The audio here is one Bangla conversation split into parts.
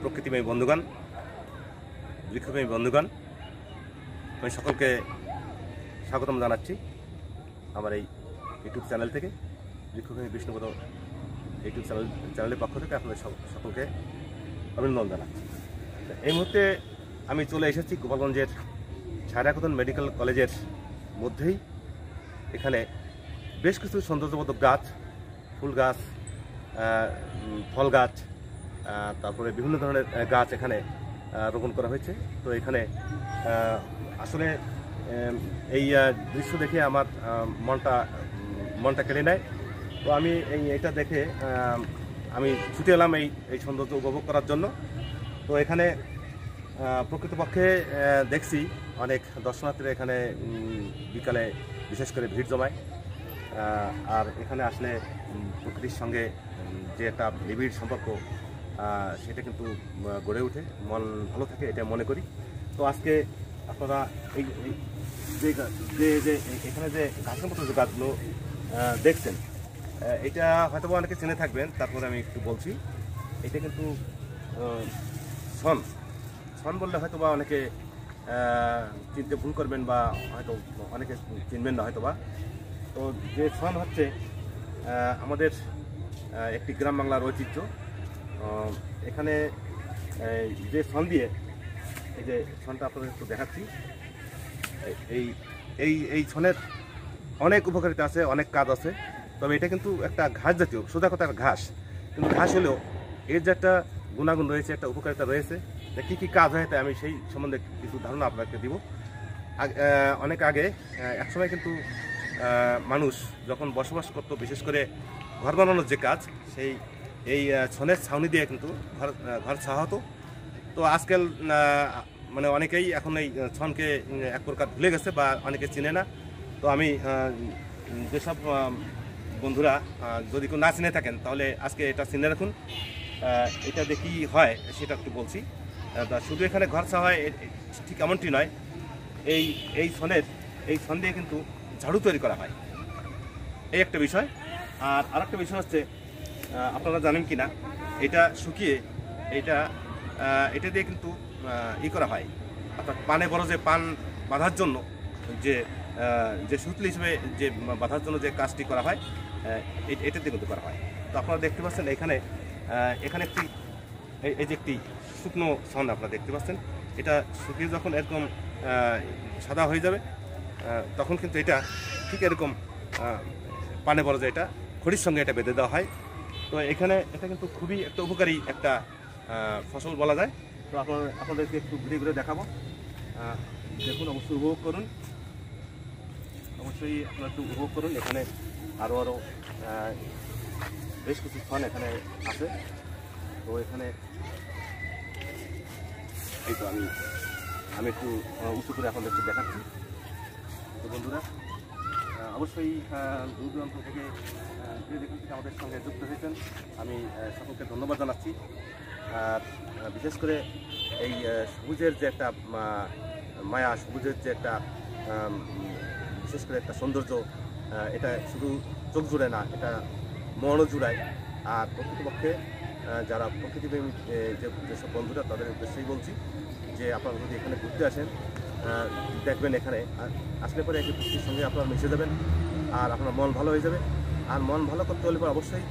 প্রকৃতিপ্রেমী বন্ধুগণ, বৃক্ষপ্রেমী বন্ধুগণ, আমি সকলকে স্বাগতম জানাচ্ছি আমার এই ইউটিউব চ্যানেল থেকে। বৃক্ষপ্রেমী বিষ্ণুপদ ইউটিউব চ্যানেলের পক্ষ থেকে আপনাদের সকলকে অভিনন্দন জানাচ্ছি। এই মুহূর্তে আমি চলে এসেছি গোপালগঞ্জের ছায়াকতন মেডিকেল কলেজের মধ্যেই। এখানে বেশ কিছু সৌন্দর্যবোধক গাছ, ফুল গাছ, ফল গাছ, তারপরে বিভিন্ন ধরনের গাছ এখানে রোপণ করা হয়েছে। তো এখানে আসলে এই দৃশ্য দেখে আমার মনটা কেড়ে নেয়। তো আমি এটা দেখে আমি ছুটে এলাম এই সৌন্দর্য উপভোগ করার জন্য। তো এখানে প্রকৃতপক্ষে দেখছি অনেক দর্শনার্থীরা এখানে বিকালে বিশেষ করে ভিড় জমায়। আর এখানে আসলে প্রকৃতির সঙ্গে যে একটা নিবিড় সম্পর্ক সেটা কিন্তু গড়ে ওঠে, মন ভালো থাকে, এটা মনে করি। তো আজকে আপনারা এই যে এখানে যে গাছের মতো যে গাছগুলো দেখছেন, এটা হয়তো অনেকে চিনে থাকবেন। তারপরে আমি একটু বলছি, এটা কিন্তু ছন বললে হয়তো বা অনেকে চিনতে ভুল করবেন বা হয়তো অনেকে চিনবেন না হয়তো বা। তো যে ছন হচ্ছে আমাদের একটি গ্রাম বাংলার ঐতিহ্য। এখানে যে ছন দিয়ে, এই যে ছনটা আপনাদের একটু দেখাচ্ছি, এই ছনের অনেক উপকারিতা আছে, অনেক কাজ আছে। তবে এটা কিন্তু একটা ঘাস জাতীয়, সোজা কথা একটা ঘাস, কিন্তু ঘাস হলেও এর যে একটা গুণাগুণ রয়েছে, একটা উপকারিতা রয়েছে। কী কী কাজ হয় তাই আমি সেই সম্বন্ধে কিছু ধারণা আপনাকে দিব। অনেক আগে একসময় কিন্তু মানুষ যখন বসবাস করতো, বিশেষ করে ঘর বানানোর যে কাজ, এই ছনের ছাউনি দিয়ে কিন্তু ঘর ছাওয়া হতো। তো আজকাল মানে অনেকেই এখন এই ছনকে এক প্রকার ভুলে গেছে বা অনেকে চিনে না। তো আমি যেসব বন্ধুরা যদি কেউ না চিনে থাকেন, তাহলে আজকে এটা চিনে রাখুন। এটা দিয়ে কী হয় সেটা একটু বলছি। শুধু এখানে ঘর ছাওয়া হয় ঠিক এমনটি নয়, এই ছন দিয়ে কিন্তু ঝাড়ু তৈরি করা হয়, এই একটা বিষয়। আর আরেকটা বিষয় হচ্ছে, আপনারা জানেন কি না, এটা শুকিয়ে এটা দিয়ে কিন্তু করা হয়, অর্থাৎ পানে বড় যে পান বাঁধার জন্য যে সুতলি হিসেবে যে বাঁধার জন্য যে কাজটি করা হয়, এটা দিয়ে কিন্তু করা হয়। তো আপনারা দেখতে পাচ্ছেন এখানে একটি এই যে একটি শুকনো ছন আপনারা দেখতে পাচ্ছেন। এটা শুকিয়ে যখন এরকম সাদা হয়ে যাবে, তখন কিন্তু এটা ঠিক এরকম পানে বড় যে এটা খড়ির সঙ্গে এটা বেঁধে দেওয়া হয়। তো এখানে এটা কিন্তু খুবই একটা উপকারী একটা ফসল বলা যায়। তো আপনাদেরকে একটু ঘুরে ঘুরে দেখাবো, দেখুন, অবশ্যই উপভোগ করুন, অবশ্যই আপনারা একটু উপভোগ করুন। এখানে আরও বেশ কিছু ছন এখানে আছে। তো এখানে এই তো আমি একটু উঁচু করে আপনাদের একটু দেখাচ্ছি। তো বন্ধুরা, অবশ্যই দূর দূরান্ত থেকে যেখান থেকে আমাদের সঙ্গে যুক্ত হয়েছেন, আমি সকলকে ধন্যবাদ জানাচ্ছি। আর বিশেষ করে এই সবুজের যে একটা মায়া, সবুজের যে একটা বিশেষ করে একটা সৌন্দর্য, এটা শুধু চোখ জুড়ে না, এটা মনও জুড়ায়। আর প্রকৃতপক্ষে যারা প্রকৃতিপ্রেমী যেসব বন্ধুরা, তাদের উদ্দেশ্যেই বলছি যে আপনারা যদি এখানে ঘুরতে আসেন, দেখবেন এখানে আসলে পরে একটি প্রকৃতির সঙ্গে আপনারা মিশে যাবেন, আর আপনার মন ভালো হয়ে যাবে। আর মন ভালো করতে হলে পর অবশ্যই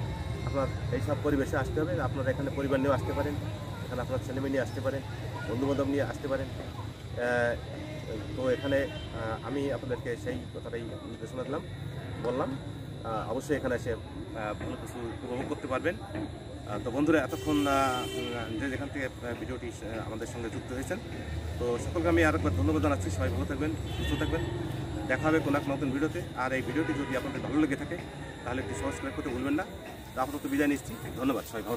আপনার এইসব পরিবেশে আসতে হবে। আপনারা এখানে পরিবার নিয়েও আসতে পারেন, এখানে আপনার ছেলেমেয়ে নিয়ে আসতে পারেন, বন্ধুবান্ধব নিয়ে আসতে পারেন। তো এখানে আমি আপনাদেরকে সেই কথাটাই নির্দেশনা বললাম। অবশ্যই এখানে এসে ভালো কিছু উপভোগ করতে পারবেন। তো বন্ধুরা, এতক্ষণ যেখান থেকে ভিডিওটি আমাদের সঙ্গে যুক্ত হয়েছেন, তো সকলকে আমি আরেকবার ধন্যবাদ জানাচ্ছি। সবাই ভালো থাকবেন, সুস্থ থাকবেন। দেখা হবে কোনো এক নতুন ভিডিওতে। আর এই ভিডিওটি যদি আপনাদের ভালো লেগে থাকে, তাহলে একটু সাবস্ক্রাইব করতে ভুলবেন না। তো আপাতত বিদায় নিচ্ছি, ধন্যবাদ, সবাই ভালো।